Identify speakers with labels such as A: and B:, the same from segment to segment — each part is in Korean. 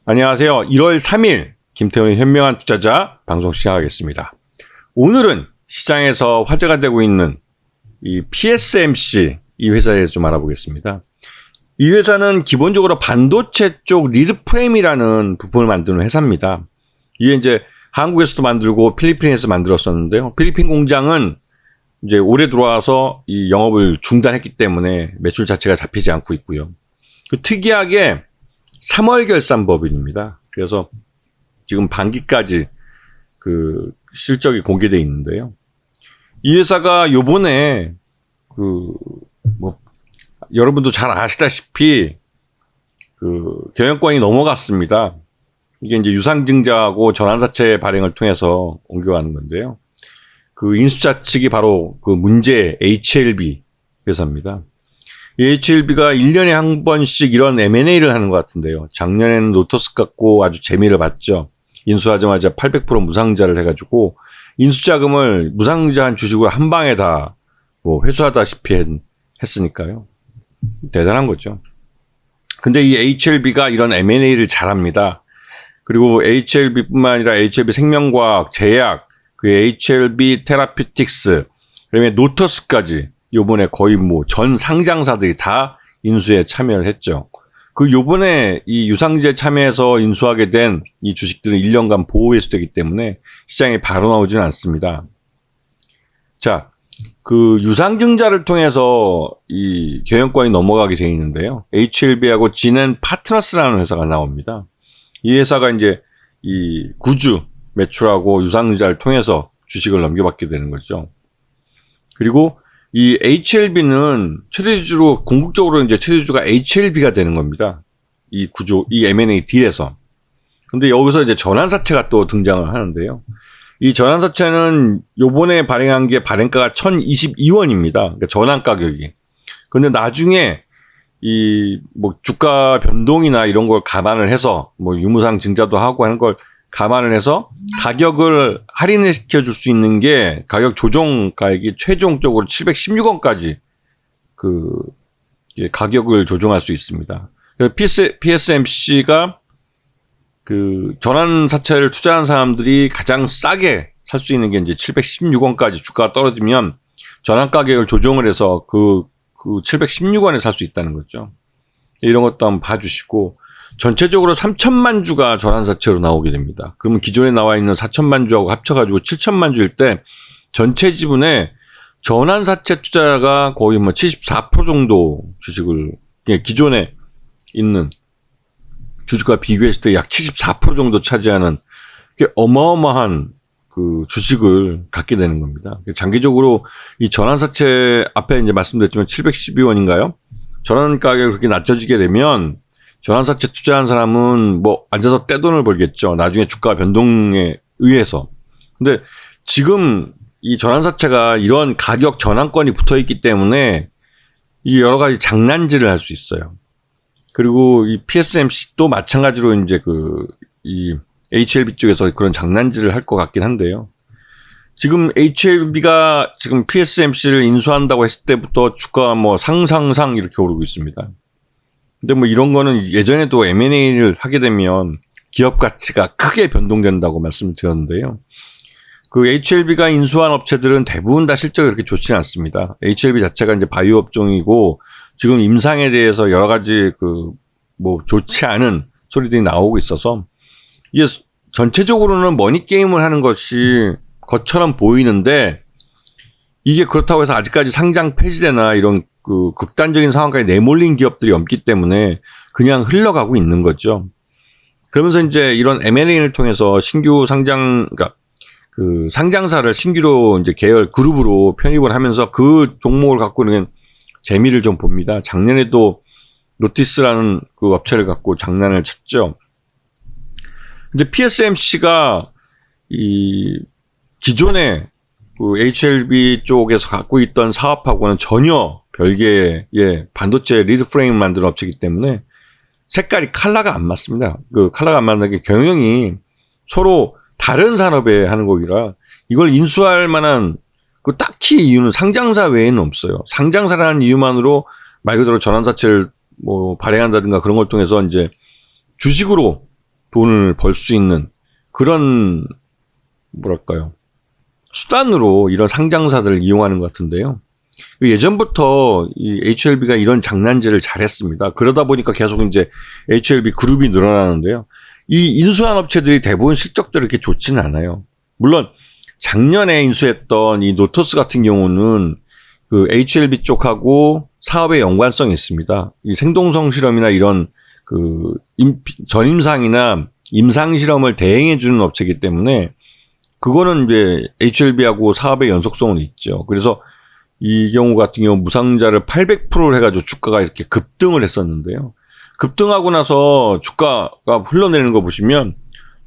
A: 안녕하세요. 1월 3일 김태훈의 현명한 투자자 방송 시작하겠습니다. 오늘은 시장에서 화제가 되고 있는 이 PSMC 이 회사에 대해서 좀 알아보겠습니다. 이 회사는 기본적으로 반도체 쪽 리드 프레임이라는 부품을 만드는 회사입니다. 이게 이제 한국에서도 만들고 필리핀에서 만들었었는데요. 필리핀 공장은 이제 올해 들어와서 이 영업을 중단했기 때문에 매출 자체가 잡히지 않고 있고요. 특이하게 3월 결산 법인입니다. 그래서 지금 반기까지 그 실적이 공개되어 있는데요. 이 회사가 요번에 여러분도 잘 아시다시피 경영권이 넘어갔습니다. 이게 이제 유상증자하고 전환사채 발행을 통해서 옮겨가는 건데요. 인수자 측이 바로 문제 HLB 회사입니다. 이 HLB가 1년에 한 번씩 이런 M&A를 하는 것 같은데요. 작년에는 로터스 갖고 아주 재미를 봤죠. 인수하자마자 800% 무상자를 해가지고 인수자금을 무상자한 주식으로 한 방에 다 회수하다시피 했으니까요. 대단한 거죠. 근데 이 HLB가 이런 M&A를 잘합니다. 그리고 HLB뿐만 아니라 HLB 생명과학, 제약, HLB 테라피틱스, 그다음에 노터스까지 요번에 거의 전 상장사들이 다 인수에 참여를 했죠. 요번에 이 유상증자에 참여해서 인수하게 된 이 주식들은 1년간 보호 회수되기 때문에 시장에 바로 나오지는 않습니다. 자, 유상증자를 통해서 이 경영권이 넘어가게 되어 있는데요. HLB하고 진엔 파트너스라는 회사가 나옵니다. 이 회사가 이제 이 구주 매출하고 유상증자를 통해서 주식을 넘겨받게 되는 거죠. 그리고 이 HLB는 최대주주로 궁극적으로 이제 최대주주가 HLB가 되는 겁니다. 이 M&A 딜에서. 근데 여기서 이제 전환사채가 또 등장을 하는데요. 이 전환사채는 요번에 발행한 게 발행가가 1,022원입니다. 그러니까 전환 가격이. 근데 나중에 주가 변동이나 이런 걸 감안을 해서 유무상 증자도 하고 하는 걸 감안을 해서 가격을 할인을 시켜줄 수 있는 게 가격 조정 가액이 최종적으로 716원까지 가격을 조정할 수 있습니다. 그래서 PSMC가 전환사채를 투자한 사람들이 가장 싸게 살 수 있는 게 이제 716원까지 주가가 떨어지면 전환 가격을 조정을 해서 716원에 살 수 있다는 거죠. 이런 것도 한번 봐주시고, 전체적으로 3천만 주가 전환사채로 나오게 됩니다. 그러면 기존에 나와 있는 4천만 주하고 합쳐가지고 7천만 주일 때 전체 지분의 전환사채 투자가 거의 74% 정도 주식을, 기존에 있는 주식과 비교했을 때 약 74% 정도 차지하는 꽤 어마어마한 주식을 갖게 되는 겁니다. 장기적으로 이 전환사채 앞에 이제 말씀드렸지만 712원인가요? 전환 가격이 그렇게 낮춰지게 되면 전환사채 투자한 사람은 앉아서 떼돈을 벌겠죠. 나중에 주가 변동에 의해서. 근데 지금 이 전환사채가 이런 가격 전환권이 붙어 있기 때문에 이게 여러 가지 장난질을 할 수 있어요. 그리고 이 PSMC도 마찬가지로 이제 이 HLB 쪽에서 그런 장난질을 할 것 같긴 한데요. 지금 HLB가 지금 PSMC를 인수한다고 했을 때부터 주가가 상상 이렇게 오르고 있습니다. 근데 이런 거는 예전에도 M&A를 하게 되면 기업 가치가 크게 변동된다고 말씀을 드렸는데요. HLB가 인수한 업체들은 대부분 다 실적이 그렇게 좋지는 않습니다. HLB 자체가 이제 바이오 업종이고 지금 임상에 대해서 여러 가지 좋지 않은 소리들이 나오고 있어서 이게 전체적으로는 머니 게임을 하는 것이 것처럼 보이는데 이게 그렇다고 해서 아직까지 상장 폐지되나 이런 극단적인 상황까지 내몰린 기업들이 없기 때문에 그냥 흘러가고 있는 거죠. 그러면서 이제 이런 M&A를 통해서 신규 상장사를 신규로 이제 계열 그룹으로 편입을 하면서 그 종목을 갖고 있는 재미를 좀 봅니다. 작년에도 노티스라는 업체를 갖고 장난을 쳤죠. 근데 PSMC가 기존에 HLB 쪽에서 갖고 있던 사업하고는 전혀 별개의 반도체 리드 프레임 만드는 업체이기 때문에 색깔이 컬러가 안 맞습니다. 컬러가 안 맞는 게 경영이 서로 다른 산업에 하는 거기라 이걸 인수할 만한 딱히 이유는 상장사 외에는 없어요. 상장사라는 이유만으로 말 그대로 전환사채를 발행한다든가 그런 걸 통해서 이제 주식으로 돈을 벌 수 있는 그런 뭐랄까요 수단으로 이런 상장사들을 이용하는 것 같은데요. 예전부터 이 HLB가 이런 장난질을 잘했습니다. 그러다 보니까 계속 이제 HLB 그룹이 늘어나는데요. 이 인수한 업체들이 대부분 실적들이 이렇게 좋지는 않아요. 물론 작년에 인수했던 이 노토스 같은 경우는 그 HLB 쪽하고 사업의 연관성이 있습니다. 이 생동성 실험이나 이런 그 전임상이나 임상 실험을 대행해주는 업체이기 때문에 그거는 이제 HLB하고 사업의 연속성은 있죠. 그래서 이 경우 같은 경우 무상자를 800%를 해가지고 주가가 이렇게 급등을 했었는데요. 급등하고 나서 주가가 흘러내리는 거 보시면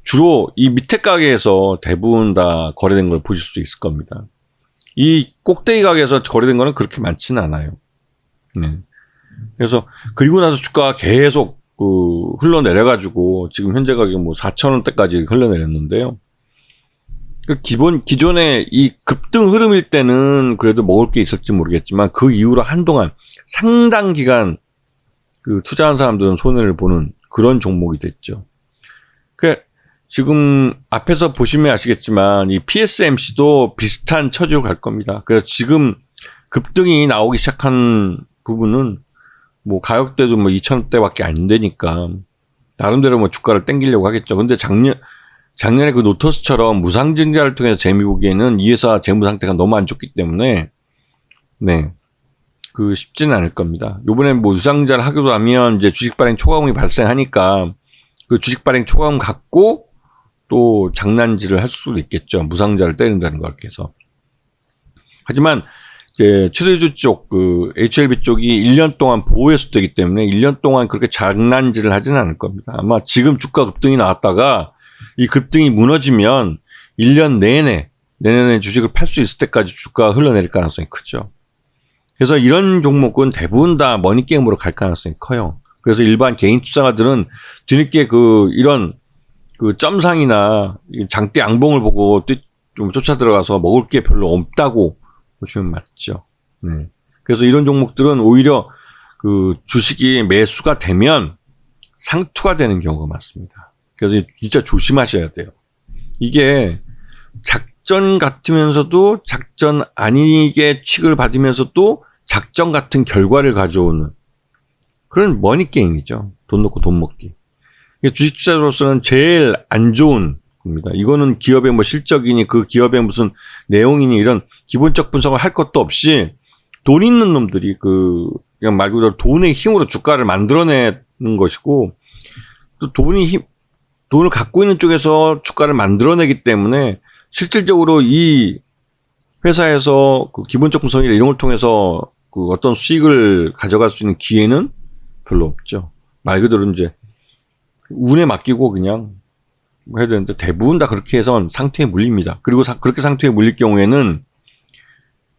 A: 주로 이 밑에 가게에서 대부분 다 거래된 걸 보실 수 있을 겁니다. 이 꼭대기 가게에서 거래된 거는 그렇게 많지는 않아요. 네. 그래서 그리고 나서 주가가 계속 그 흘러내려가지고 지금 현재 가격 뭐 4,000원대까지 흘러내렸는데요. 기존에 이 급등 흐름일 때는 그래도 먹을 게 있을지 모르겠지만 그 이후로 한동안 상당 기간 그 투자한 사람들은 손해를 보는 그런 종목이 됐죠. 지금 앞에서 보시면 아시겠지만 이 PSMC도 비슷한 처지로 갈 겁니다. 그래서 지금 급등이 나오기 시작한 부분은 뭐 가격대도 뭐 2,000원대밖에 안 되니까 나름대로 뭐 주가를 땡기려고 하겠죠. 근데 작년에 그 노토스처럼 무상증자를 통해서 재미 보기에는 이 회사 재무 상태가 너무 안 좋기 때문에 네. 그 쉽지는 않을 겁니다. 요번에 뭐 무상증자를 하기도 하면 이제 주식 발행 초과금이 발생하니까 그 주식 발행 초과금 갖고 또 장난질을 할 수도 있겠죠. 무상자를 때린다는 걸 해서. 하지만 이제 최대주 쪽, 그 HLB 쪽이 1년 동안 보호회수되기 때문에 1년 동안 그렇게 장난질을 하지는 않을 겁니다. 아마 지금 주가 급등이 나왔다가 이 급등이 무너지면 1년 내년에 주식을 팔 수 있을 때까지 주가가 흘러내릴 가능성이 크죠. 그래서 이런 종목은 대부분 다 머니게임으로 갈 가능성이 커요. 그래서 일반 개인 투자가들은 뒤늦게 이런 점상이나 장대 양봉을 보고 좀 쫓아 들어가서 먹을 게 별로 없다고 보시면 맞죠. 네. 그래서 이런 종목들은 오히려 그 주식이 매수가 되면 상투가 되는 경우가 많습니다. 그래서 진짜 조심하셔야 돼요. 이게 작전 같으면서도 작전 아니게 취급을 받으면서도 작전 같은 결과를 가져오는 그런 머니게임이죠. 돈 넣고 돈 먹기. 주식 투자자로서는 제일 안 좋은 겁니다. 이거는 기업의 뭐 실적이니 그 기업의 무슨 내용이니 이런 기본적 분석을 할 것도 없이 돈 있는 놈들이 그냥 말 그대로 돈의 힘으로 주가를 만들어내는 것이고 또 돈을 갖고 있는 쪽에서 주가를 만들어내기 때문에 실질적으로 이 회사에서 그 기본적 분석이나 이런 걸 통해서 그 어떤 수익을 가져갈 수 있는 기회는 별로 없죠. 말 그대로 이제 운에 맡기고 그냥 해야 되는데 대부분 다 그렇게 해서 상태에 물립니다. 그리고 그렇게 상태에 물릴 경우에는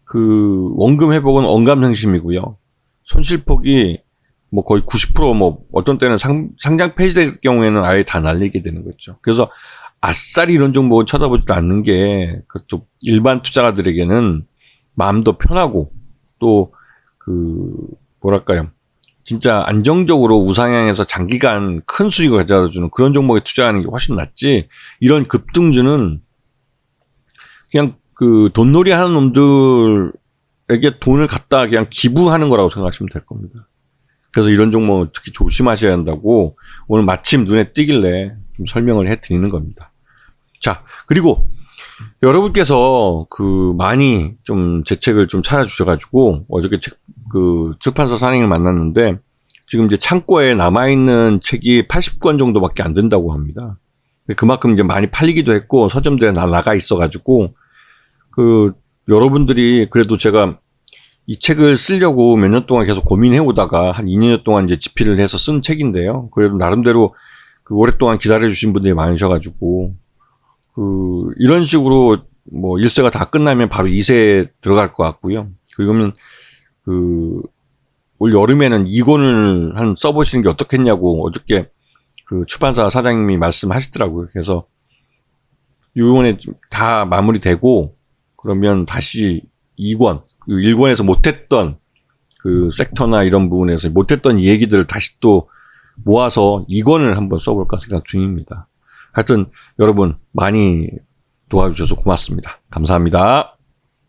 A: 그 원금 회복은 언감생심이고요. 손실폭이 뭐 거의 90% 뭐 어떤 때는 상장 폐지될 경우에는 아예 다 날리게 되는 거죠. 그래서 아싸리 이런 종목은 쳐다보지도 않는 게 그것도 일반 투자가들에게는 마음도 편하고 또 뭐랄까요. 진짜 안정적으로 우상향해서 장기간 큰 수익을 가져다주는 그런 종목에 투자하는 게 훨씬 낫지. 이런 급등주는 그냥 돈놀이 하는 놈들에게 돈을 갖다 그냥 기부하는 거라고 생각하시면 될 겁니다. 그래서 이런 종목은 특히 조심하셔야 한다고 오늘 마침 눈에 띄길래 좀 설명을 해드리는 겁니다. 자, 그리고 여러분께서 많이 좀 제 책을 좀 찾아주셔가지고 어저께 출판사 사장님을 만났는데 지금 이제 창고에 남아있는 책이 80권 정도밖에 안 된다고 합니다. 그만큼 이제 많이 팔리기도 했고 서점들에 나가 있어가지고 여러분들이 그래도 제가 이 책을 쓰려고 몇 년 동안 계속 고민해 오다가 한 2년 동안 이제 집필을 해서 쓴 책인데요. 그래도 나름대로 오랫동안 기다려주신 분들이 많으셔가지고 이런 식으로 뭐 1세가 다 끝나면 바로 2세 들어갈 것 같고요. 그러면 올 여름에는 2권을 한 써보시는 게 어떻겠냐고 어저께 출판사 사장님이 말씀하시더라고요. 그래서 이번에 다 마무리되고 그러면 다시 2권, 1권에서 못했던 섹터나 이런 부분에서 못했던 얘기들을 다시 또 모아서 2권을 한번 써볼까 생각 중입니다. 하여튼 여러분 많이 도와주셔서 고맙습니다. 감사합니다.